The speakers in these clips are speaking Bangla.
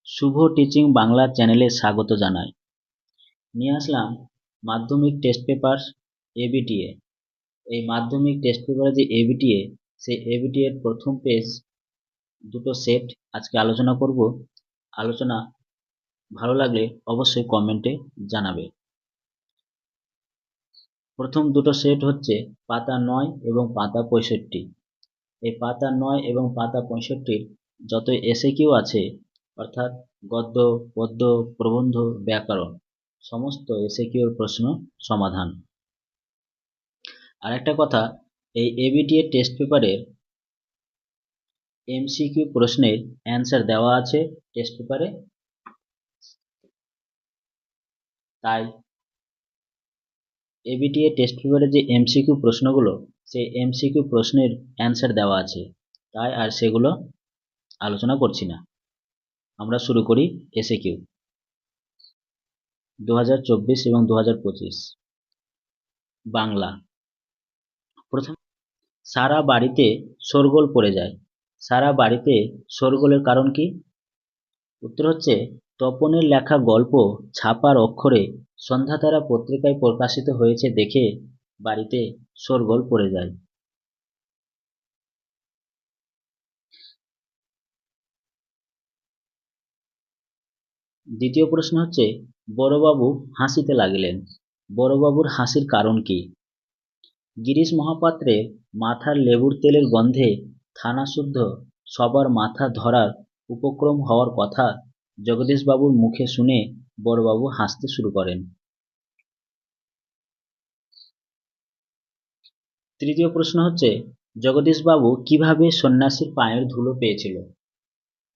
শুভ টিচিং বাংলা চ্যানেলে স্বাগত জানাই। নিয়ে আসলাম মাধ্যমিক টেস্ট পেপার এবিটিএ। এই মাধ্যমিক টেস্ট পেপারে যে এবিটিএ, সেই এবিটিএর প্রথম পেজ দুটো সেট আজকে আলোচনা করব। আলোচনা ভালো লাগলে অবশ্যই কমেন্টে জানাবে। প্রথম দুটো সেট হচ্ছে পাতা 9 এবং পাতা 65। এই পাতা 9 এবং পাতা 65-র যত এসএকিউ আছে, অর্থাৎ গদ্য, পদ্য, প্রবন্ধ, ব্যাকরণ, সমস্ত এসএকিউর প্রশ্ন সমাধান। আর একটা কথা, এই এবিটিএ টেস্ট পেপারের এমসিকিউ প্রশ্নের অ্যান্সার দেওয়া আছে টেস্ট পেপারে, তাই এবিটিএ টেস্ট পেপারে যে এমসিকিউ প্রশ্নগুলো, সেই এমসিকিউ প্রশ্নের অ্যান্সার দেওয়া আছে, তাই আর সেগুলো আলোচনা করছি না। আমরা শুরু করি এসএকিউ 2024 এবং 2025 বাংলা। প্রথম, সারা বাড়িতে শোরগোল পড়ে যায়। সারা বাড়িতে শোরগোলের কারণ কি? উত্তর হচ্ছে তপনের লেখা গল্প ছাপার অক্ষরে সন্ধ্যাতারা পত্রিকায় প্রকাশিত হয়েছে দেখে বাড়িতে শোরগোল পড়ে যায়। দ্বিতীয় প্রশ্ন হচ্ছে বড়বাবু হাসিতে লাগিলেন। বড়বাবুর হাসির কারণ কি? গিরিশ মহাপাত্রের মাথার লেবুর তেলের গন্ধে থানাশুদ্ধ সবার মাথা ধরার উপক্রম হওয়ার কথা জগদীশবাবুর মুখে শুনে বড়বাবু হাসতে শুরু করেন। তৃতীয় প্রশ্ন হচ্ছে জগদীশবাবু কিভাবে সন্ন্যাসীর পায়ের ধুলো পেয়েছিল?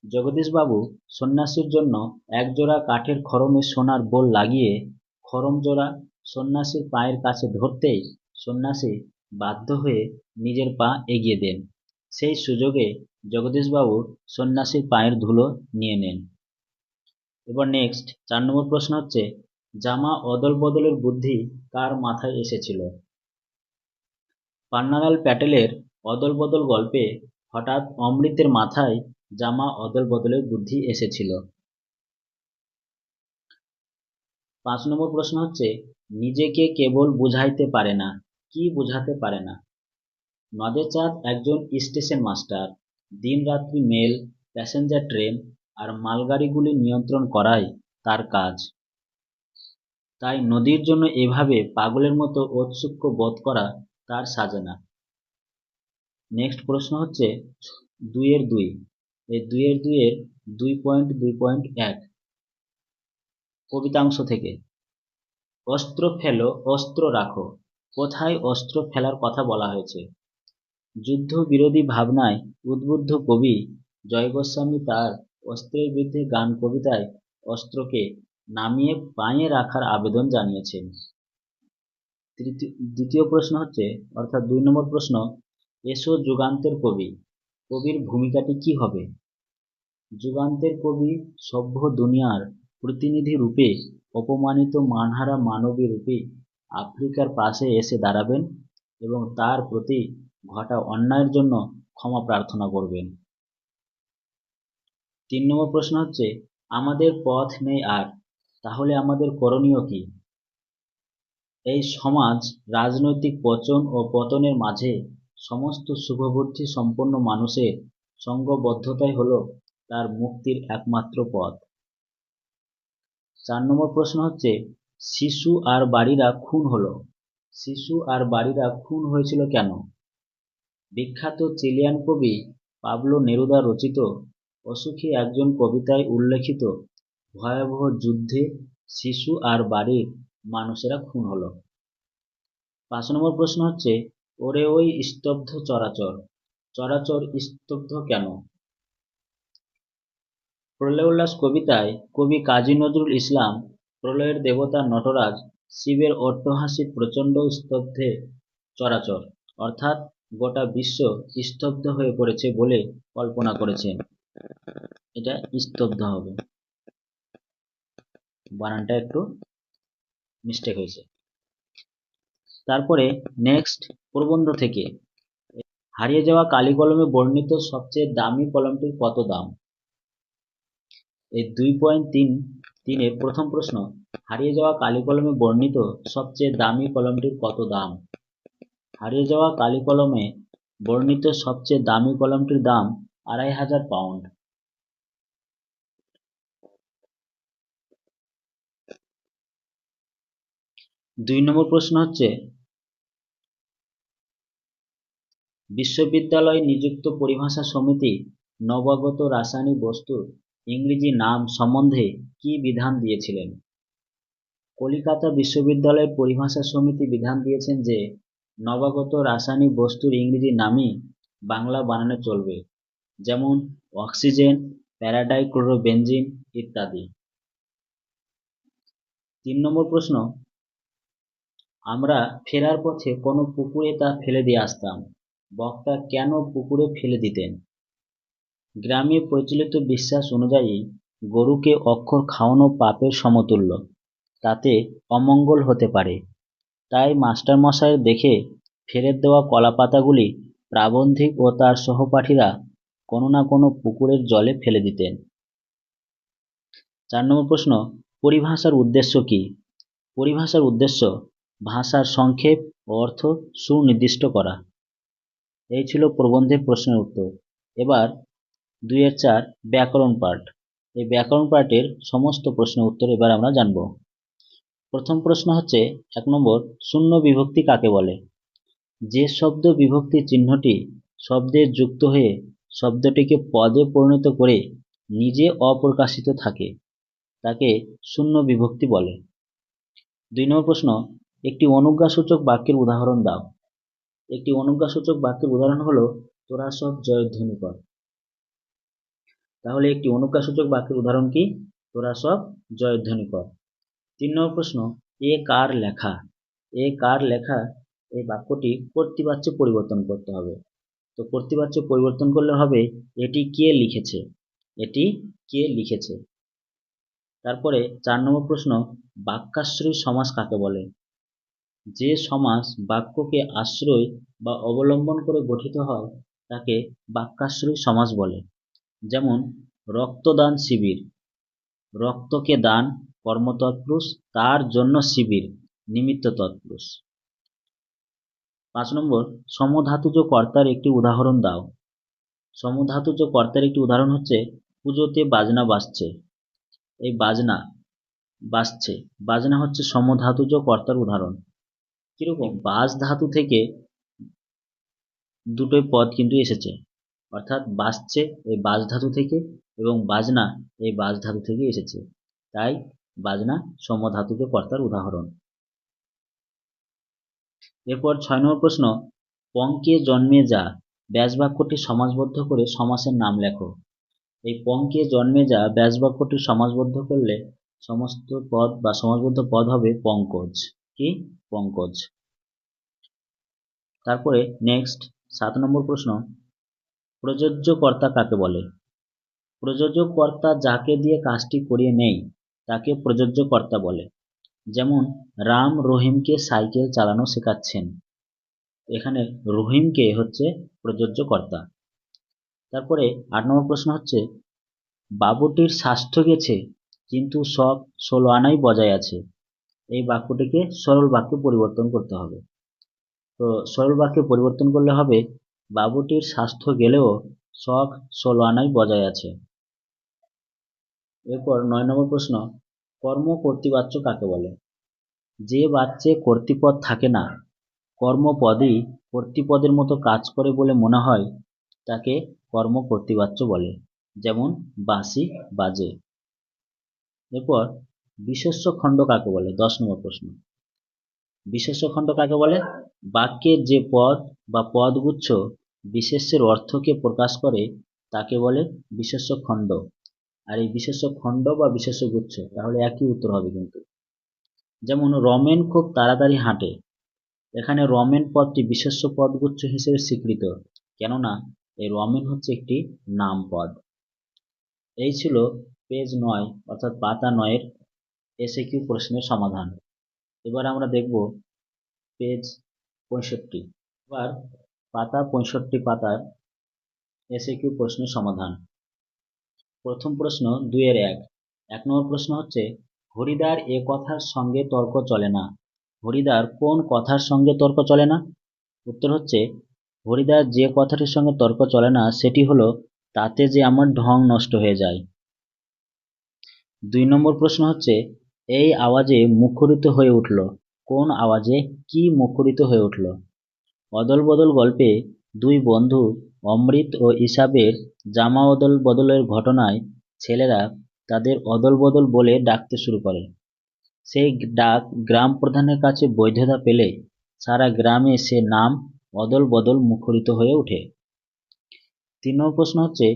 জগদীশবাবু সন্ন্যাসীর জন্য একজোড়া কাঠের খড়মে সোনার বোল লাগিয়ে খড়ম জোড়া সন্ন্যাসীর পায়ের কাছে ধরতেই সন্ন্যাসী বাধ্য হয়ে নিজের পা এগিয়ে দেন। সেই সুযোগে জগদীশবাবু সন্ন্যাসীর পায়ের ধুলো নিয়ে নেন। এবার নেক্সট 4 নম্বর প্রশ্ন হচ্ছে জামা অদল বদলের বুদ্ধি কার মাথায় এসেছিল? পান্নালাল প্যাটেলের অদল বদল গল্পে হঠাৎ অমৃতের মাথায় জামা অদল বদলের বুদ্ধি এসেছিল। 5 নম্বর প্রশ্ন হচ্ছে নিজেকে কেবল বুঝাইতে পারে না, কি বুঝাতে পারে না? নদের চাঁদ একজন স্টেশন মাস্টার। দিন রাত্রি মেল, প্যাসেঞ্জার ট্রেন আর মালগাড়িগুলি নিয়ন্ত্রণ করাই তার কাজ। তাই নদীর জন্য এভাবে পাগলের মতো ঔৎসুক্য বোধ করা তার সাজে না। নেক্সট প্রশ্ন হচ্ছে 2-এর 2। এই 2-এর 2.2.1 কবিতাংশ থেকে। অস্ত্র ফেলো, অস্ত্র রাখো। কোথায় অস্ত্র ফেলার কথা বলা হয়েছে? যুদ্ধ বিরোধী ভাবনায় উদ্বুদ্ধ কবি জয় গোস্বামী তার অস্ত্রের বিরুদ্ধে গান কবিতায় অস্ত্রকে নামিয়ে পায়ে রাখার আবেদন জানিয়েছেন। দ্বিতীয় প্রশ্ন হচ্ছে, অর্থাৎ 2 নম্বর প্রশ্ন, এসো যুগান্তের কবি। কবির ভূমিকাটি কি হবে? যুগান্তের কবি সভ্য দুনিয়ার প্রতিনিধি রূপে অপমানিত মানহারা মানবী রূপে আফ্রিকার পাশে এসে দাঁড়াবেন এবং তার প্রতি ঘটা অন্যায়ের জন্য ক্ষমা প্রার্থনা করবেন। 3 নম্বর প্রশ্ন হচ্ছে আমাদের পথ নেই আর, তাহলে আমাদের করণীয় কি? এই সমাজ রাজনৈতিক পচন ও পতনের মাঝে সমস্ত শুভবুদ্ধি সম্পন্ন মানুষের সঙ্গবদ্ধতাই হল তার মুক্তির একমাত্র পথ। 4 নম্বর প্রশ্ন হচ্ছে শিশু আর বাড়িরা খুন হলো। শিশু আর বাড়িরা খুন হয়েছিল কেন? বিখ্যাত চিলিয়ান কবি পাবলো নেরুদা রচিত অসুখী একজন কবিতায় উল্লেখিত ভয়াবহ যুদ্ধে শিশু আর বাড়ির মানুষেরা খুন হলো। 5 নম্বর প্রশ্ন হচ্ছে ওরে ওই স্তব্ধ চরাচর। চরাচর স্তব্ধ কেন? প্রলয় উল্লাস কবিতায় কবি কাজী নজরুল ইসলাম প্রলয়ের দেবতা নটরাজ শিবের অট্টহাসির প্রচণ্ড স্তব্ধে চরাচর, অর্থাৎ গোটা বিশ্ব স্তব্ধ হয়ে পড়েছে বলে কল্পনা করেছেন। এটা স্তব্ধ হবে, বানানটা একটু মিস্টেক হয়েছে। তারপরে নেক্সট প্রবন্ধ থেকে, হারিয়ে যাওয়া কালি কলমে বর্ণিত সবচেয়ে দামি কলমটির কত দাম? এই 2.3 প্রথম প্রশ্ন, হারিয়ে যাওয়া কালি কলমে বর্ণিত সবচেয়ে দামি কলমটির কত দাম? হারিয়ে যাওয়া কালি কলমে বর্ণিত সবচেয়ে দামি কলমটির দাম 2500 পাউন্ড। 2 নম্বর প্রশ্ন হচ্ছে, বিশ্ববিদ্যালয় নিযুক্ত পরিভাষা সমিতি নবাগত রাসায়নিক বস্তুর ইংরেজি নাম সম্বন্ধে কি বিধান দিয়েছিলেন? কলিকাতা বিশ্ববিদ্যালয়ের পরিভাষা সমিতি বিধান দিয়েছেন যে নবাগত রাসায়নিক বস্তুর ইংরেজি নামই বাংলা বানানে চলবে, যেমন অক্সিজেন, প্যারাডাইক্লোরোবেনজিন ইত্যাদি। 3 নম্বর প্রশ্ন, আমরা ফেরার পথে কোনো পুকুরে তা ফেলে দিয়ে আসতাম, বক্তা কেন পুকুরে ফেলে দিতেন? গ্রামে প্রচলিত বিশ্বাস অনুযায়ী গরুকে অক্ষর খাওয়ানো পাপের সমতুল্য, তাতে অমঙ্গল হতে পারে। তাই মাস্টারমশায়ের দেখে ফেরত দেওয়া কলাপাতাগুলি প্রাবন্ধিক ও তার সহপাঠীরা কোনো না কোনো পুকুরের জলে ফেলে দিতেন। 4 নম্বর প্রশ্ন, পরিভাষার উদ্দেশ্য কি? পরিভাষার উদ্দেশ্য ভাষার সংক্ষেপ ও অর্থ সুনির্দিষ্ট করা। এই ছিল প্রবন্ধের প্রশ্নের উত্তর। এবার 2-4 ব্যাকরণ পাঠ। এই ব্যাকরণ পাঠের সমস্ত প্রশ্নের উত্তর এবার আমরা জানব। প্রথম প্রশ্ন হচ্ছে 1 নম্বর, শূন্য বিভক্তি কাকে বলে? যে শব্দ বিভক্তি চিহ্নটি শব্দে যুক্ত হয়ে শব্দটিকে পদে পরিণত করে নিজে অপ্রকাশিত থাকে তাকে শূন্য বিভক্তি বলে। 2 নম্বর প্রশ্ন, একটি অনুজ্ঞাসূচক বাক্যের উদাহরণ দাও। একটি অনুজ্ঞাসূচক বাক্যের উদাহরণ হলো তোরা সব জয়ধ্বনি কর। তাহলে একটি অনুজ্ঞাসূচক বাক্যের উদাহরণ কি? তোরা সব জয়ধ্বনি কর। 3 নম্বর প্রশ্ন, এ কার লেখা? এ কার লেখা এই বাক্যটি কর্তৃবাচ্যে পরিবর্তন করতে হবে। তো কর্তৃবাচ্যে পরিবর্তন করলে হবে এটি কে লিখেছে, এটি কে লিখেছে। তারপরে 4 নম্বর প্রশ্ন, বাক্যাশ্রয়ী সমাস কাকে বলে? যে সমাস বাক্যকে আশ্রয় বা অবলম্বন করে গঠিত হয় তাকে বাক্যাশ্রয়ী সমাস বলে। যেমন রক্তদান শিবির, রক্তকে দান কর্ম তৎপুরুষ, তার জন্য শিবির নিমিত্ত তৎপুরুষ। 5 নম্বর, সমধাতুজ কর্তার একটি উদাহরণ দাও। সমধাতুজ কর্তার একটি উদাহরণ হচ্ছে পুজোতে বাজনা বাজছে। এই বাজনা বাজছে, বাজনা হচ্ছে সমধাতুজ কর্তার উদাহরণ। কিরকম? বাজ ধাতু থেকে দুটোই পদ কিন্তু এসেছে, অর্থাৎ বাজছে এই বাজ ধাতু থেকে এবং বাজনা এই বাজ ধাতু থেকে এসেছে, তাই বাজনা সমধাতুজ কর্তার উদাহরণ। এরপর 6 নম্বর প্রশ্ন, পঙ্কে জন্মে যা ব্যাসবাক্যটি সমাসবদ্ধ করে সমাসের নাম লেখো। এই পঙ্কে জন্মে যা ব্যাসবাক্যটি সমাসবদ্ধ করলে সমস্ত পদ বা সমাসবদ্ধ পদ হবে পঙ্কজ। কি? পঙ্কজ। তারপরে নেক্সট 7 নম্বর প্রশ্ন, প্রযোজ্য কর্তা কাকে বলে? প্রযোজ্য কর্তা যাকে দিয়ে কাজটি করিয়ে নেয় তাকে প্রযোজ্য কর্তা বলে। যেমন রাম রহিমকে সাইকেল চালানো শেখাচ্ছেন, এখানে রহিমকে হচ্ছে প্রযোজ্য কর্তা। তারপরে 8 নম্বর প্রশ্ন হচ্ছে, বাবুটির স্বাস্থ্য গেছে কিন্তু সব 16 আনাই বজায় আছে। এই বাক্যটিকে সরল বাক্যে পরিবর্তন করতে হবে। তো সরল বাক্যে পরিবর্তন করলে হবে বাবুটির স্বাস্থ্য গেলেও শখ 16 আনাই বজায় আছে। এরপর 9 নম্বর প্রশ্ন, কর্ম কর্তৃবাচ্য কাকে বলে? যে বাচ্চে কর্তৃপদ থাকে না, কর্মপদই কর্তৃপদের মতো কাজ করে বলে মনে হয় তাকে কর্ম কর্তৃবাচ্য বলে। যেমন বাঁশি বাজে। এরপর বিশেষ্য খণ্ড কাকে বলে? 10 নম্বর প্রশ্ন, বিশেষ্য খণ্ড কাকে বলে? বাক্যের যে পদ বা পদগুচ্ছ বিশেষ্যের অর্থকে প্রকাশ করে তাকে বলে বিশেষ্য খণ্ড। আর এই বিশেষ্য খণ্ড বা বিশেষ্য গুচ্ছ তাহলে একই উত্তর হবে কিন্তু। যেমন রমেন খুব তাড়াতাড়ি হাঁটে, এখানে রমেন পদটি বিশেষ্য পদগুচ্ছ হিসেবে স্বীকৃত, কেননা এই রমেন হচ্ছে একটি নাম পদ। এই ছিল পেজ 9 অর্থাৎ পাতা 9 এসএকিউ প্রশ্নের সমাধান। এবার আমরা দেখব পেজ 65। এবার পাতা 65 পাতার এসএকিউ প্রশ্নের সমাধান। প্রথম প্রশ্ন 2-1। 1 নম্বর প্রশ্ন হচ্ছে, হরিদার এ কথার সঙ্গে তর্ক চলে না। হরিদার কোন কথার সঙ্গে তর্ক চলে না? উত্তর হচ্ছে, হরিদার যে কথাটির সঙ্গে তর্ক চলে না সেটি হলো, তাতে যে আমার ঢং নষ্ট হয়ে যায়। 2 নম্বর প্রশ্ন হচ্ছে, এই আওয়াজে মুখরিত হয়ে উঠল। কোন আওয়াজে কি মুখরিত হয়ে উঠল? অদল বদল গল্পে দুই বন্ধু অমৃত ও ইসাবের জামা অদল বদলের ঘটনায় ছেলেরা তাদের অদল বদল বলে ডাকতে শুরু করে। সেই ডাক গ্রাম প্রধানের কাছে বৈধতা পেলে সারা গ্রামে সে নাম অদল বদল মুখরিত হয়ে ওঠে। 3 নম্বর প্রশ্ন হচ্ছে,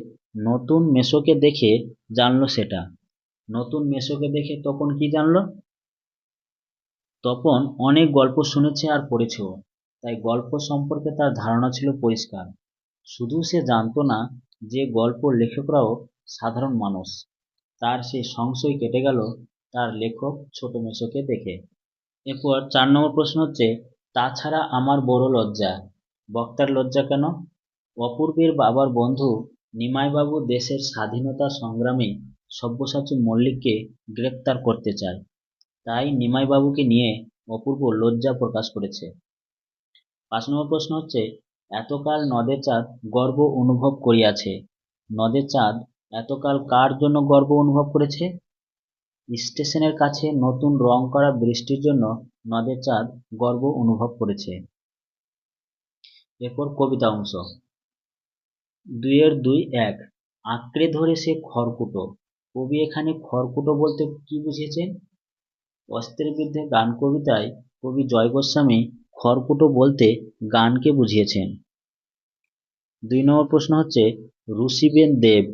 নতুন মেসোকে দেখে জানলো সেটা। নতুন মেসোকে দেখে তপন কি জানলো? তপন অনেক গল্প শুনেছে আর পড়েছেও, তাই গল্প সম্পর্কে তার ধারণা ছিল পরিষ্কার। শুধু সে জানতো না যে গল্প লেখকরাও সাধারণ মানুষ। তার সেই সংশয় কেটে গেল তার লেখক ছোট মেসোকে দেখে। এরপর 4 নম্বর প্রশ্ন হচ্ছে, তাছাড়া আমার বড় লজ্জা। বক্তার লজ্জা কেন? অপূর্বের বাবার বন্ধু নিমাইবাবু দেশের স্বাধীনতা সংগ্রামে সব্যসাচী মল্লিককে গ্রেপ্তার করতে চায়, তাই নিমাইবাবুকে নিয়ে অপূর্ব লজ্জা প্রকাশ করেছে। 5 নম্বর প্রশ্ন হচ্ছে, এতকাল নদের চাঁদ গর্ব অনুভব করিয়াছে। নদের চাঁদ এতকাল কার জন্য গর্ব অনুভব করেছে? স্টেশনের কাছে নতুন রং করা বৃষ্টির জন্য নদের চাঁদ গর্ব অনুভব করেছে। এরপর কবিতা অংশ। 2-2-1। আঁকড়ে ধরে সে খড়কুটো। কবি এখানে খড়কুটো বলতে কি বুঝিয়েছেন? অস্ত্রের বিরুদ্ধে গান কবিতায় কবি জয় গোস্বামী খড়কুটো বলতে গানকে বুঝিয়েছেন। 2 নম্বর প্রশ্ন হচ্ছে, রুষিবেন দেব।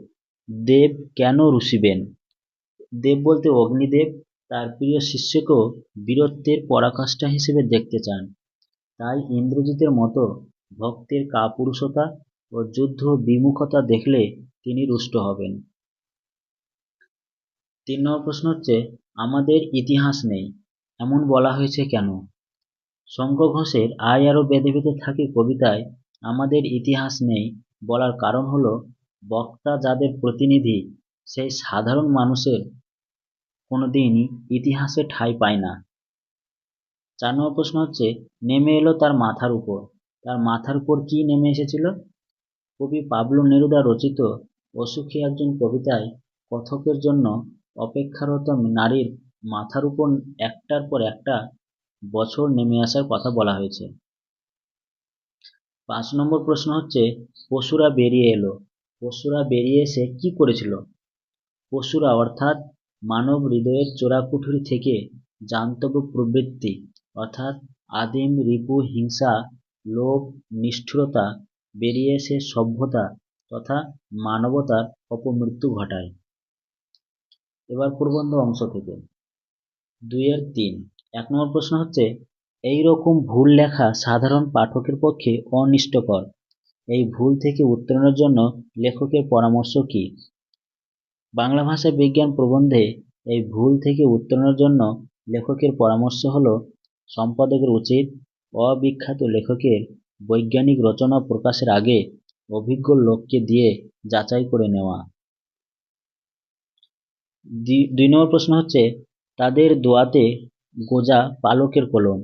দেব কেন রুষিবেন? দেব বলতে অগ্নিদেব তার প্রিয় শিষ্যকেও বীরত্বের পরাকাষ্ঠা হিসেবে দেখতে চান, তাই ইন্দ্রজিতের মতো ভক্তের কাপুরুষতা ও যুদ্ধ বিমুখতা দেখলে তিনি রুষ্ট হবেন। 3 নম্বর প্রশ্ন হচ্ছে, আমাদের ইতিহাস নেই এমন বলা হয়েছে কেন? শঙ্খ ঘোষের আয় আরো বেঁধে বেঁধে থাকে কবিতায় আমাদের ইতিহাস নেই বলার কারণ হলো, বক্তা যাদের প্রতিনিধি সেই সাধারণ মানুষের কোনোদিনই ইতিহাসে ঠাঁই পায় না। 4 নম্বর প্রশ্ন হচ্ছে, নেমে এলো তার মাথার উপর। তার মাথার উপর কি নেমে এসেছিল? কবি পাবলো নেরুদা রচিত অসুখী একজন কবিতায় কথকের জন্য অপেক্ষারত নারীর মাথার উপর একটার পর একটা বছর নেমে আসার কথা বলা হয়েছে। 5 নম্বর প্রশ্ন হচ্ছে, পশুরা বেরিয়ে এলো। পশুরা বেরিয়ে এসে কি করেছিল? পশুরা অর্থাৎ মানব হৃদয়ের চোরাকুঠুরি থেকে জান্তব্য প্রবৃত্তি অর্থাৎ আদিম রিপু হিংসা লোভ নিষ্ঠুরতা বেরিয়ে এসে সভ্যতা তথা মানবতার অপমৃত্যু ঘটায়। এবার প্রবন্ধ অংশ থেকে 2-3। 1 নম্বর প্রশ্ন হচ্ছে, এই রকম ভুল লেখা সাধারণ পাঠকের পক্ষে অনিষ্টকর। এই ভুল থেকে উত্তরণের জন্য লেখকের পরামর্শ কি? বাংলা ভাষা বিজ্ঞান প্রবন্ধে এই ভুল থেকে উত্তরণের জন্য লেখকের পরামর্শ হলো, সম্পাদকের উচিত অবিখ্যাত লেখকের বৈজ্ঞানিক রচনা প্রকাশের আগে অভিজ্ঞ লোককে দিয়ে যাচাই করে নেওয়া। 2 নম্বর প্রশ্ন হচ্ছে, তাদের দোয়াতে গোজা পালকের কলম।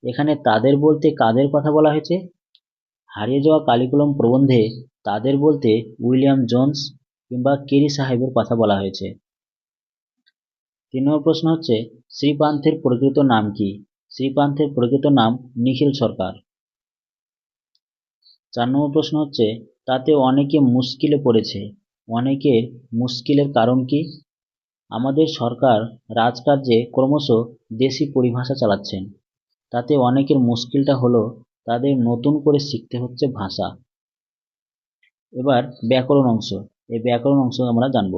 এখানে তাদের বলতে কাদের কথা বলা হয়েছে? হারিয়ে যাওয়া কালিকলম প্রবন্ধে তাদের বলতে উইলিয়াম জোন্স কিংবা কেরি সাহেবের কথা বলা হয়েছে। 3 নম্বর প্রশ্ন হচ্ছে, শ্রীপান্থের প্রকৃত নাম কি? শ্রীপান্থের প্রকৃত নাম নিখিল সরকার। 4 নম্বর প্রশ্ন হচ্ছে, তাতে অনেকে মুশকিলে পড়েছে। অনেকের মুশকিলের কারণ কি? আমাদের সরকার রাজকার্যে ক্রমশ দেশি পরিভাষা চালাচ্ছেন, তাতে অনেকের মুশকিলটা হলো তাদের নতুন করে শিখতে হচ্ছে ভাষা। এবার ব্যাকরণ অংশ। এই ব্যাকরণ অংশ আমরা জানব।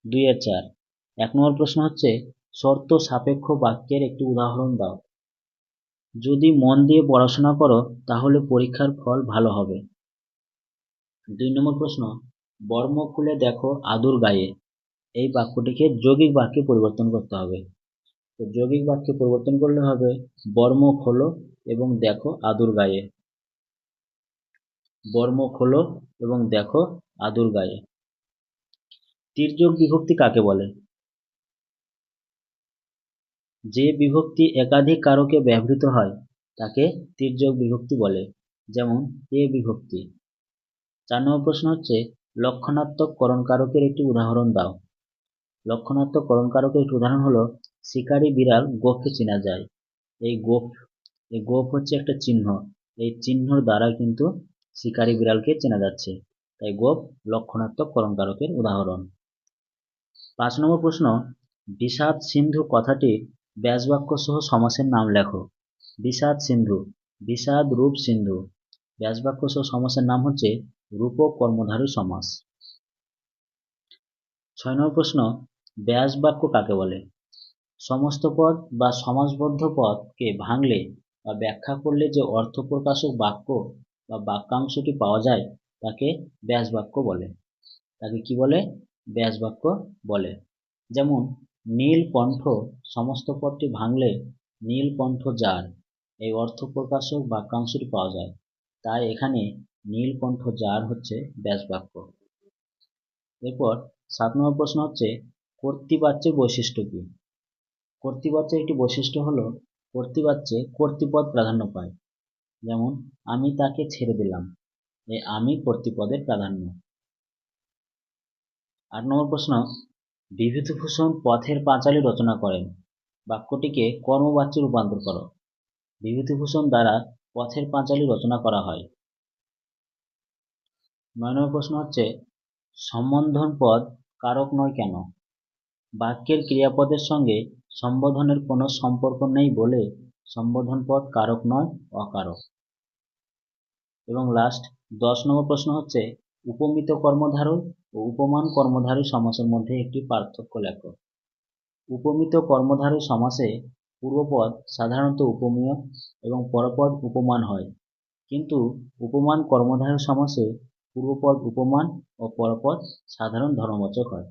2-4। 1 নম্বর প্রশ্ন হচ্ছে, শর্ত সাপেক্ষ বাক্যের একটি উদাহরণ দাও। যদি মন দিয়ে পড়াশোনা করো তাহলে পরীক্ষার ফল ভালো হবে। 2 নম্বর প্রশ্ন, বর্ম খুলে দেখো আদুর গায়ে। এই বাক্যটিকে যৌগিক বাক্যে পরিবর্তন করতে হবে। তো যৌগিক বাক্যে পরিবর্তন করলে হবে, বর্ম খোলো এবং দেখো আদুর গায়ে। বর্ম খোলো এবং দেখো আদুর গায়ে। তির্যক বিভক্তি কাকে বলে? যে বিভক্তি একাধিক কারকে ব্যবহৃত হয় তাকে তির্যক বিভক্তি বলে, যেমন এ বিভক্তি। 4 নম্বর প্রশ্ন হচ্ছে লক্ষণাত্মক করণকারকের একটি উদাহরণ দাও। লক্ষণাত্মক করণকারকের একটি উদাহরণ হলো শিকারী বিড়াল গোফকে চেনা যায়। এই গোফ হচ্ছে একটা চিহ্ন, এই চিহ্নর দ্বারা কিন্তু শিকারী বিড়ালকে চেনা যাচ্ছে, তাই গোফ লক্ষণাত্মক করণকারকের উদাহরণ। 5 নম্বর প্রশ্ন বিষাদ সিন্ধু কথাটির ব্যাসবাক্য সহ সমাসের নাম লেখো। বিষাদ সিন্ধু, বিষাদ রূপ সিন্ধু, ব্যাসবাক্য সহ সমাসের নাম হচ্ছে রূপক কর্মধারী সমাস। 6 নম্বর প্রশ্ন ব্যাসবাক্য কাকে বলে? সমস্ত পদ বা সমাসবদ্ধ পদকে ভাঙলে বা ব্যাখ্যা করলে যে অর্থপ্রকাশক বাক্য বা বাক্যাংশটি পাওয়া যায় তাকে ব্যাসবাক্য বলে। তাকে কি বলে? ব্যাসবাক্য বলে। যেমন নীলকণ্ঠ সমস্ত পদটি ভাঙলে নীলকণ্ঠ যার, এই অর্থপ্রকাশক বাক্যাংশটি পাওয়া যায়, তাই এখানে নীলকণ্ঠ যার হচ্ছে ব্যাসবাক্য। এরপর 7 নম্বর প্রশ্ন হচ্ছে কর্তৃবাচ্যের বৈশিষ্ট্য কি? কর্তৃবাচ্যের একটি বৈশিষ্ট্য হলো কর্তৃবাচ্যে কর্তৃপদ প্রাধান্য পায়। যেমন আমি তাকে ছেড়ে দিলাম, এই আমি কর্তৃপদের প্রাধান্য। 8 নম্বর প্রশ্ন বিভূতিভূষণ পথের পাঁচালী রচনা করেন, বাক্যটিকে কর্মবাচ্যে রূপান্তর করো। বিভূতিভূষণ দ্বারা পথের পাঁচালী রচনা করা হয়। 9 নম্বর প্রশ্ন হচ্ছে সম্বোধন পদ কারক নয় কেন? বাক্যের ক্রিয়াপদের সঙ্গে সম্বোধনের কোনো সম্পর্ক নেই বলে সম্বোধন পদ কারক নয়, অকারক। এবং লাস্ট 10 নম্বর প্রশ্ন হচ্ছে উপমিত কর্মধারয় ও উপমান কর্মধারয় সমাসের মধ্যে একটি পার্থক্য লেখো। উপমিত কর্মধারয় সমাসে পূর্বপদ সাধারণত উপমেয় এবং পরপদ উপমান হয়, কিন্তু উপমান কর্মধারয় সমাসে পূর্বপদ উপমান ও পরপদ সাধারণ ধর্মবাচক হয়।